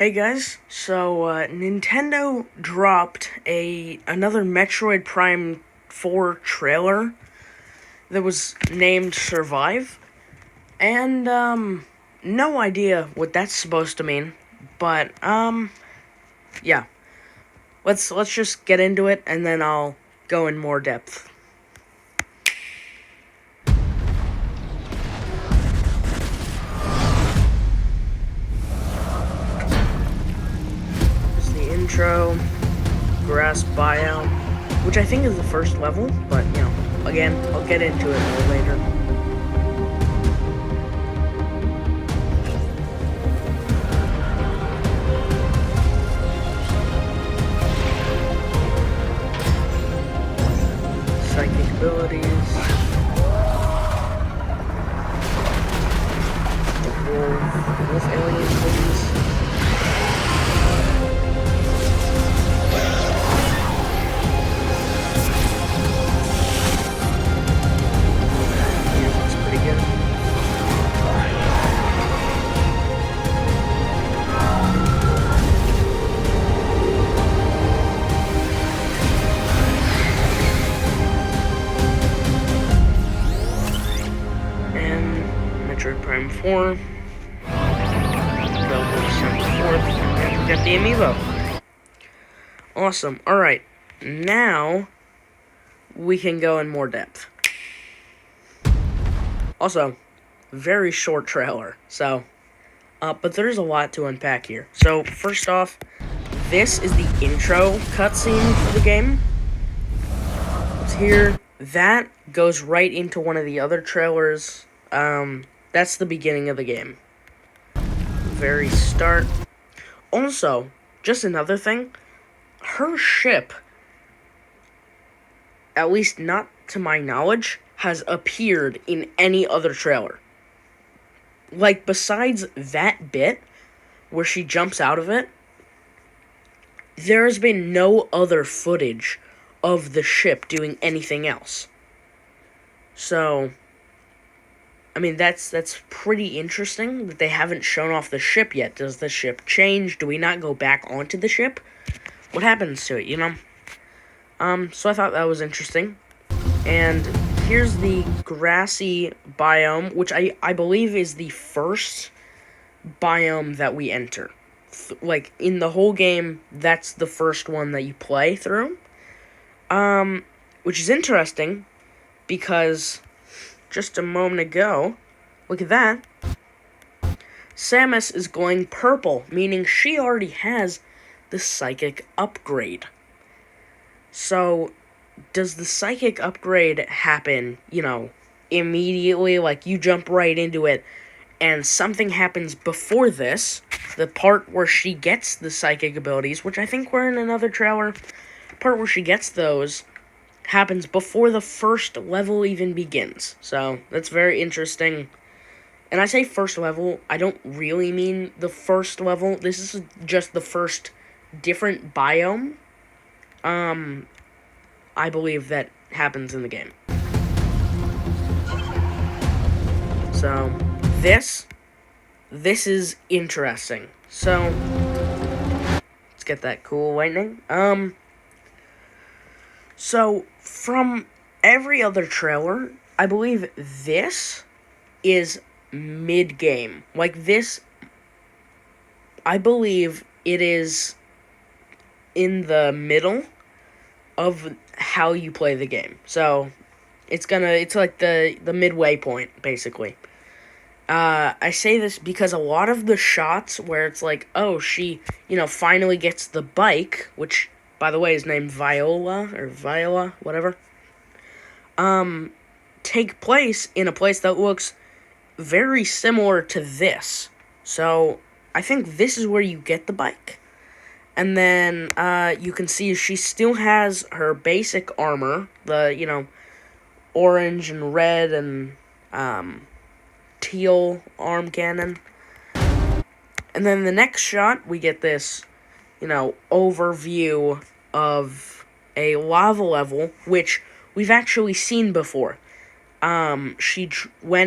Hey guys, Nintendo dropped another Metroid Prime 4 trailer that was named Survive, and no idea what that's supposed to mean, but yeah, let's just get into it, and then I'll go in more depth. It's the intro, grass biome, which I think is the first level, but again, I'll get into it more later. Psychic abilities. Wolf alien things. Music's pretty good. And Metroid Prime 4. Available December 4th. And we got the amiibo. Awesome. Alright. Now we can go in more depth. Also, very short trailer. But there's a lot to unpack here. So, first off, this is the intro cutscene for the game. It's here. That goes right into one of the other trailers. That's the beginning of the game. Very start. Also, just another thing, her ship, at least not to my knowledge, has appeared in any other trailer. Like, besides that bit where she jumps out of it, there has been no other footage of the ship doing anything else. So, I mean, that's pretty interesting that they haven't shown off the ship yet. Does the ship change? Do we not go back onto the ship? What happens to it, you know? So I thought that was interesting. And here's the grassy biome, which I believe is the first biome that we enter. Like, in the whole game, that's the first one that you play through. Which is interesting, because just a moment ago, look at that, Samus is going purple, meaning she already has the psychic upgrade. So, does the psychic upgrade happen, immediately, like you jump right into it, and something happens before this, the part where she gets the psychic abilities, which I think were in another trailer, part where she gets those, happens before the first level even begins. So, that's very interesting. And I say first level, I don't really mean the first level. This is just the first different biome, I believe that happens in the game. So, this is interesting. So, let's get that cool lightning. So, from every other trailer, I believe this is mid-game. Like, this, I believe it is in the middle of how you play the game. So, it's like the midway point, basically. I say this because a lot of the shots where it's like, oh, she, finally gets the bike, which, by the way, is named Viola, whatever, take place in a place that looks very similar to this. So, I think this is where you get the bike. And then, you can see she still has her basic armor, the, orange and red and, teal arm cannon. And then the next shot, we get this, overview of a lava level, which we've actually seen before. When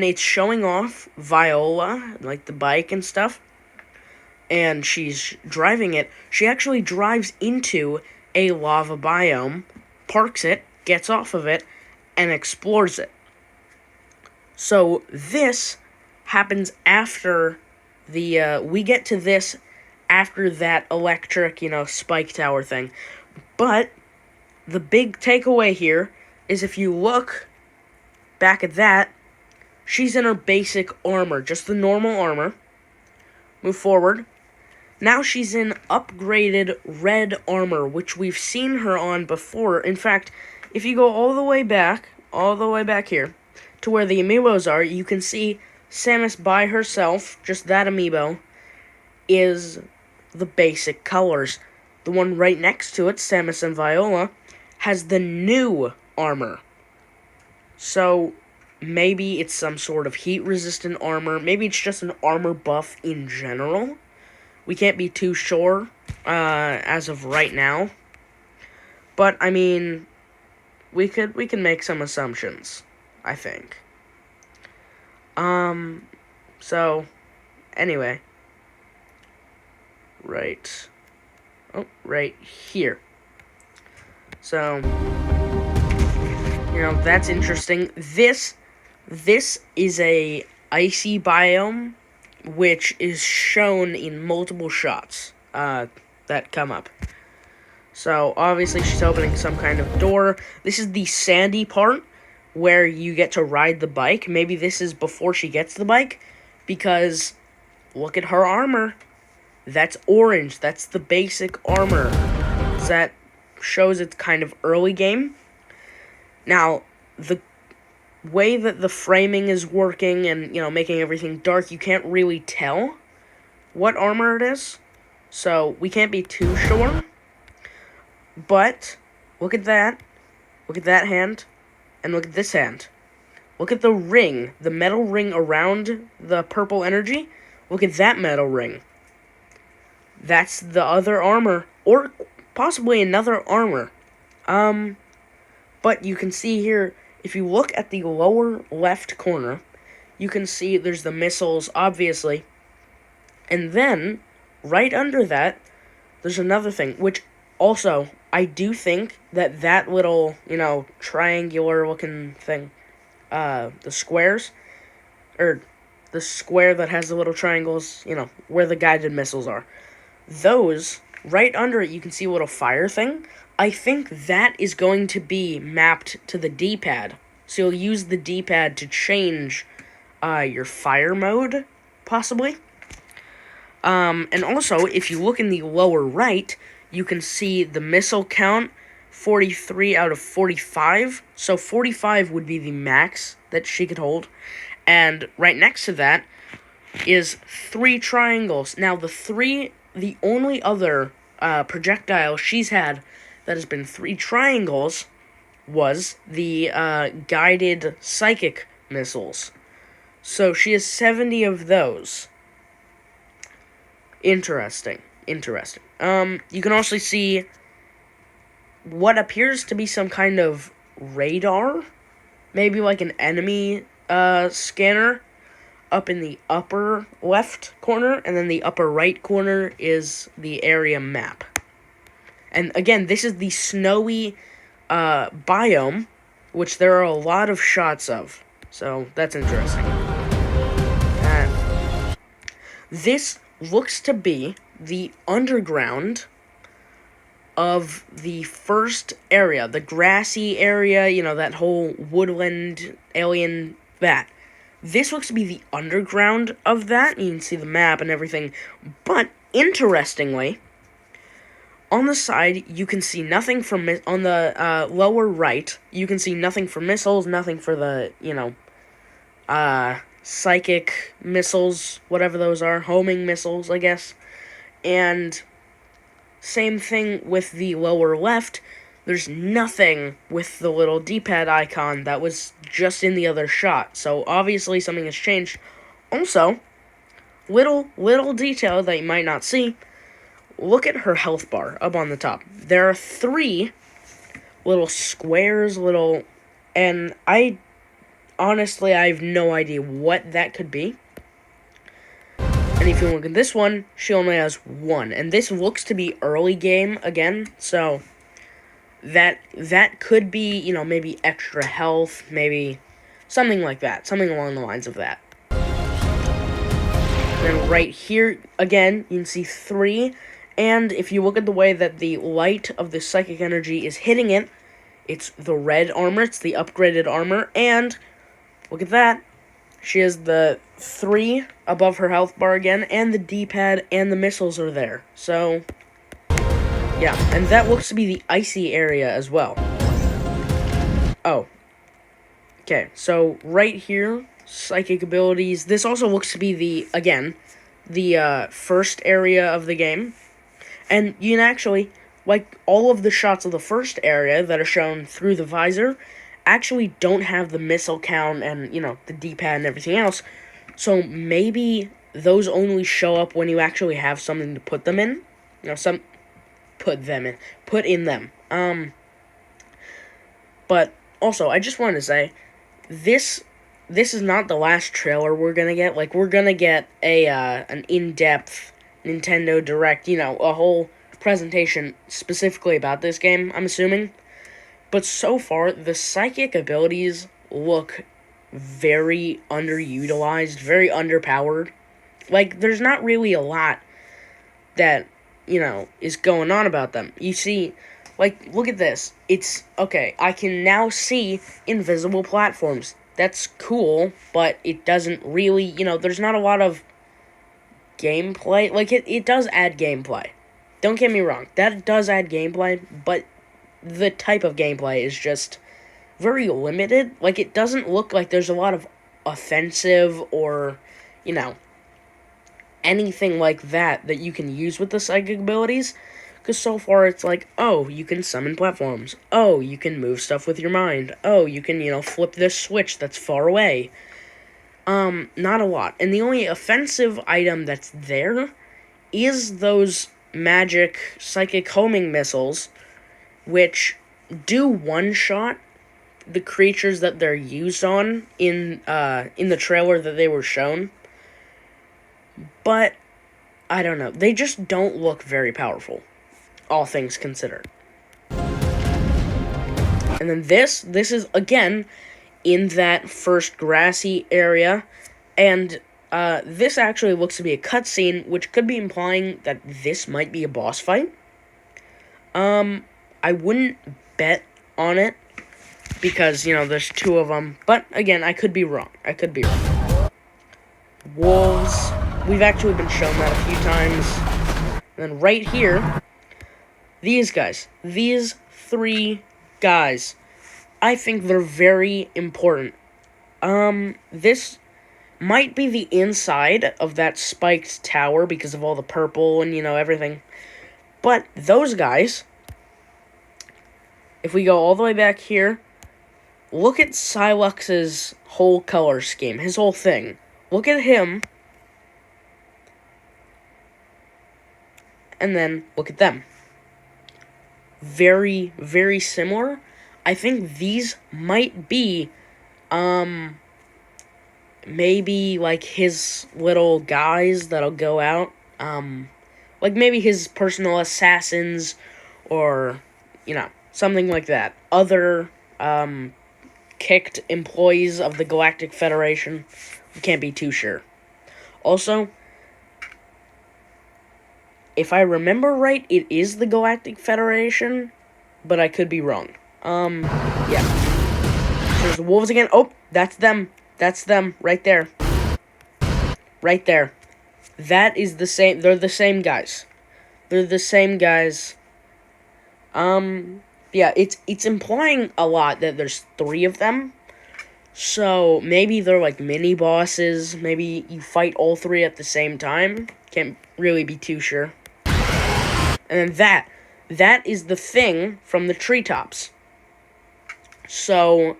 it's showing off Viola, like the bike and stuff, and she's driving it, she actually drives into a lava biome, parks it, gets off of it, and explores it. So this happens after we get to this after that electric, spike tower thing. But the big takeaway here is if you look back at that, she's in her basic armor, just the normal armor. Move forward. Now she's in upgraded red armor, which we've seen her on before. In fact, if you go all the way back here, to where the amiibos are, you can see Samus by herself, just that amiibo, is the basic colors. The one right next to it, Samus and Viola, has the new armor. So, maybe it's some sort of heat-resistant armor. Maybe it's just an armor buff in general. We can't be too sure as of right now. But, I mean, we can make some assumptions, I think. So, anyway. Right here. So, that's interesting. This is a icy biome, which is shown in multiple shots that come up. So, obviously, she's opening some kind of door. This is the sandy part, where you get to ride the bike. Maybe this is before she gets the bike, because look at her armor. That's orange. That's the basic armor. That shows it's kind of early game. Now, the way that the framing is working and, making everything dark, you can't really tell what armor it is. So, we can't be too sure. But, look at that. Look at that hand. And look at this hand. Look at the ring. The metal ring around the purple energy. Look at that metal ring. That's the other armor. Or possibly another armor. But you can see here, if you look at the lower left corner, you can see there's the missiles, obviously. And then, right under that, there's another thing, which also, I do think that little, triangular-looking thing, the squares, or the square that has the little triangles, where the guided missiles are. Those, right under it, you can see a little fire thing. I think that is going to be mapped to the D-pad. So you'll use the D-pad to change your fire mode, possibly. And also, if you look in the lower right, you can see the missile count, 43 out of 45. So 45 would be the max that she could hold. And right next to that is 3 triangles. Now, the only other projectile she's had that has been 3 triangles was the guided psychic missiles. So she has 70 of those. Interesting. You can also see what appears to be some kind of radar. Maybe like an enemy scanner up in the upper left corner, and then the upper right corner is the area map. And again, this is the snowy biome, which there are a lot of shots of. So, that's interesting. This looks to be the underground of the first area, the grassy area, that whole woodland alien that. This looks to be the underground of that. You can see the map and everything. But, interestingly, on the side, you can see nothing for on the lower right, you can see nothing for missiles, nothing for the, psychic missiles, whatever those are, homing missiles, I guess. And same thing with the lower left, there's nothing with the little D-pad icon that was just in the other shot. So obviously something has changed. Also, little detail that you might not see, look at her health bar up on the top. There are 3 little squares, and honestly, I have no idea what that could be. if you look at this one, she only has 1. And this looks to be early game again, so that could be, you know, maybe extra health, maybe something like that, something along the lines of that. Then right here, again, you can see 3, and if you look at the way that the light of the psychic energy is hitting it, it's the red armor, it's the upgraded armor, and look at that. She has the 3 above her health bar again, and the D-pad and the missiles are there. So, yeah, and that looks to be the icy area as well. Oh. Okay, so right here, psychic abilities. This also looks to be the, again, the first area of the game. And you can actually, like, all of the shots of the first area that are shown through the visor actually don't have the missile count and, you know, the D-pad and everything else. So maybe those only show up when you actually have something to put them in. You know, put in them. But also, I just wanted to say, this is not the last trailer we're gonna get. Like, we're gonna get an in-depth Nintendo Direct, you know, a whole presentation specifically about this game, I'm assuming. But so far, the psychic abilities look very underutilized, very underpowered. Like, there's not really a lot that, you know, is going on about them. You see, like, look at this. It's, okay, I can now see invisible platforms. That's cool, but it doesn't really, you know, there's not a lot of gameplay. Like, it does add gameplay. Don't get me wrong, that does add gameplay, but the type of gameplay is just very limited. Like, it doesn't look like there's a lot of offensive or, you know, anything like that you can use with the psychic abilities. Because so far it's like, oh, you can summon platforms. Oh, you can move stuff with your mind. Oh, you can, you know, flip this switch that's far away. Not a lot. And the only offensive item that's there is those magic psychic homing missiles, which do one-shot the creatures that they're used on in the trailer that they were shown. But, I don't know. They just don't look very powerful, all things considered. And then this is, again, in that first grassy area, and this actually looks to be a cutscene, which could be implying that this might be a boss fight. I wouldn't bet on it, because, you know, there's 2 of them, but, again, I could be wrong. Wolves, we've actually been shown that a few times. And then right here, these guys, these 3 guys, I think they're very important. This might be the inside of that spiked tower because of all the purple and, you know, everything. But those guys, if we go all the way back here, look at Silux's whole color scheme, his whole thing. Look at him. And then look at them. Very, very similar. I think these might be, maybe, like, his little guys that'll go out. Like, maybe his personal assassins, or, you know, something like that. Other, kicked employees of the Galactic Federation. We can't be too sure. Also, if I remember right, it is the Galactic Federation, but I could be wrong. Yeah. There's the wolves again. Oh, that's them. That's them, right there. Right there. That is the same, they're the same guys. They're the same guys. Yeah, it's implying a lot that there's 3 of them. So, maybe they're like mini-bosses. Maybe you fight all 3 at the same time. Can't really be too sure. And then that is the thing from the treetops. So,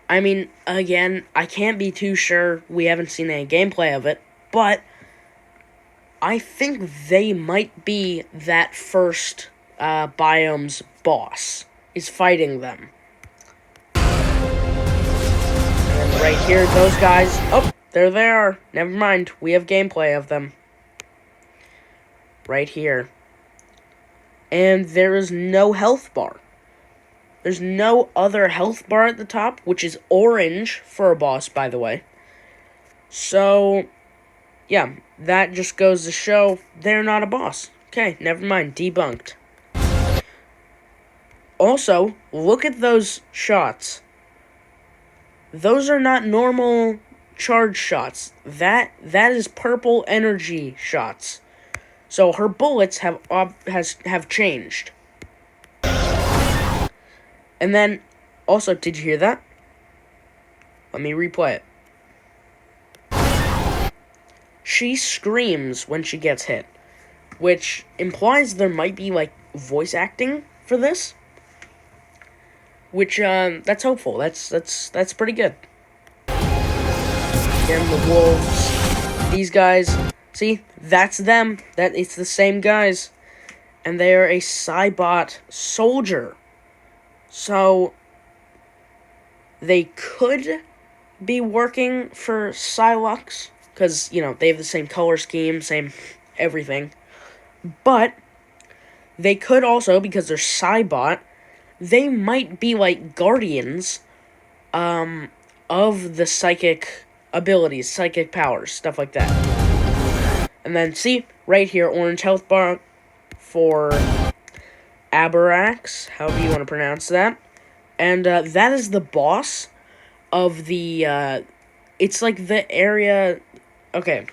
I mean, again, I can't be too sure. We haven't seen any gameplay of it. But I think they might be that first biome's boss, is fighting them. And then right here, those guys, oh, there they are. Never mind, we have gameplay of them. right here. And there is no health bar. There's no other health bar at the top, which is orange for a boss, by the way. So, yeah, that just goes to show they're not a boss. Okay, never mind, debunked. Also, look at those shots. Those are not normal charge shots. That is purple energy shots. So her bullets have changed. And then, also, did you hear that? Let me replay it. She screams when she gets hit, which implies there might be, like, voice acting for this. Which, that's hopeful. That's pretty good. Again, the wolves. These guys. See? That's them. It's the same guys. And they are a Cybot soldier. So, they could be working for Psylocke, because, you know, they have the same color scheme, same everything. But, they could also, because they're Cybot, they might be, like, guardians, of the psychic abilities, psychic powers, stuff like that. And then, see, right here, orange health bar for Abarax, however you want to pronounce that. And that is the boss of the, it's like the area, okay,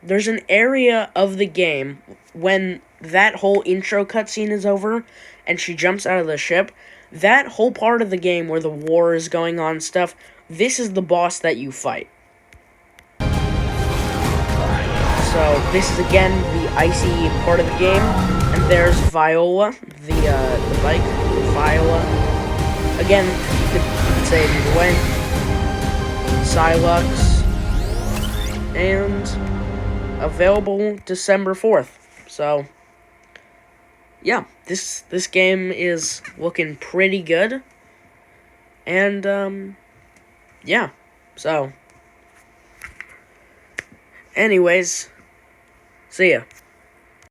there's an area of the game when that whole intro cutscene is over and she jumps out of the ship. That whole part of the game where the war is going on and stuff, this is the boss that you fight. So, this is again the icy part of the game. And there's Viola, the bike, Viola. Again, you could say it either way. Psylocke. And available December 4th. So, yeah, this game is looking pretty good. And, yeah, so, anyways, see ya.